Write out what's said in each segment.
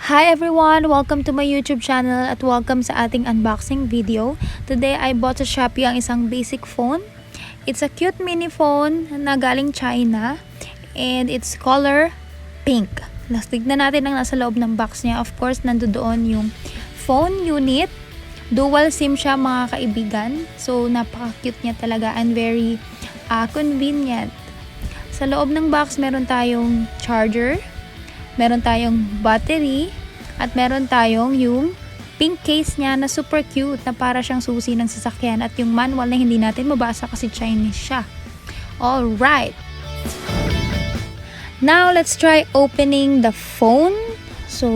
Hi everyone! Welcome to my YouTube channel at welcome sa ating unboxing video. Today I bought sa Shopee ang isang basic phone. It's a cute mini phone na galing China and it's color pink. Tignan natin ang nasa loob ng box niya. Of course, nandoon yung phone unit. Dual SIM siya mga kaibigan. So napaka-cute niya talaga and very convenient. Sa loob ng box meron tayong charger, meron tayong battery, at meron tayong yung pink case niya na super cute na para siyang susi ng sasakyan at yung manual na hindi natin mabasa kasi Chinese siya. Alright! Now, let's try opening the phone. So,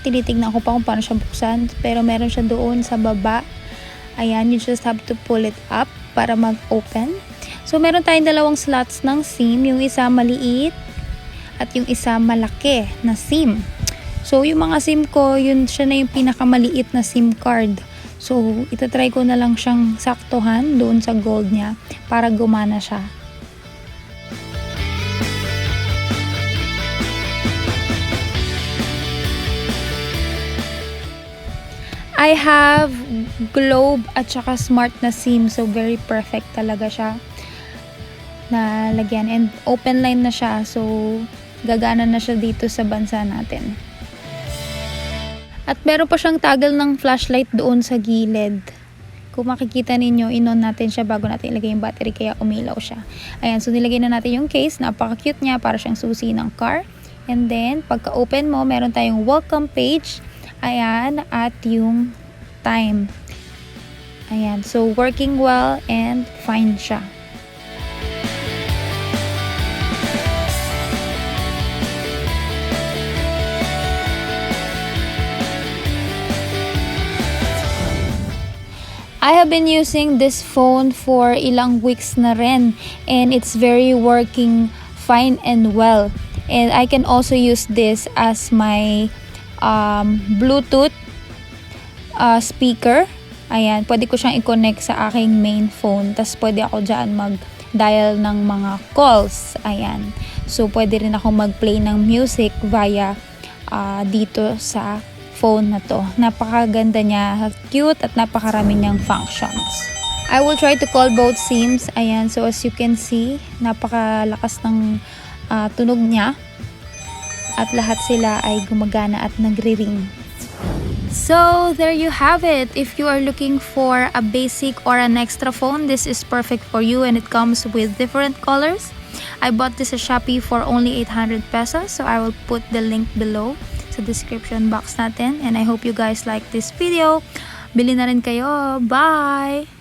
tinitignan ko pa kung paano siya buksan pero meron siya doon sa baba. Ayan, you just have to pull it up para mag-open. So, meron tayong dalawang slots ng SIM. Yung isa maliit at yung isa malaki na SIM. So, yung mga SIM ko, yun siya na yung pinakamaliit na SIM card. So, itatry ko na lang siyang saktuhan doon sa gold niya para gumana siya. I have globe at saka smart na SIM. So, very perfect talaga siya na lagyan. And open line na siya. So, gagana na siya dito sa bansa natin. At meron pa siyang toggle ng flashlight doon sa gilid. Kung makikita ninyo, in-on natin siya bago natin ilagay yung battery kaya umilaw siya. Ayan, so nilagay na natin yung case. Napaka-cute niya, para siyang susi ng car. And then, pagka-open mo, meron tayong welcome page. Ayan, at yung time. Ayan, so working well and fine siya. I have been using this phone for ilang weeks na rin and it's very working fine and well. And I can also use this as my Bluetooth speaker. Ayan, pwede ko siyang i-connect sa aking main phone. Tapos pwede ako dyan mag-dial ng mga calls. Ayan. So pwede rin ako mag-play ng music via dito sa phone na to. Napakaganda niya, cute at napakarami niyang functions. I will try to call both SIMs. Ayan, so as you can see, napakalakas ng tunog niya. At lahat sila ay gumagana at nagre-ring. So, there you have it. If you are looking for a basic or an extra phone, this is perfect for you and it comes with different colors. I bought this at Shopee for only 800 pesos. So, I will put the link below sa description box natin. And I hope you guys like this video. Bili na rin kayo. Bye!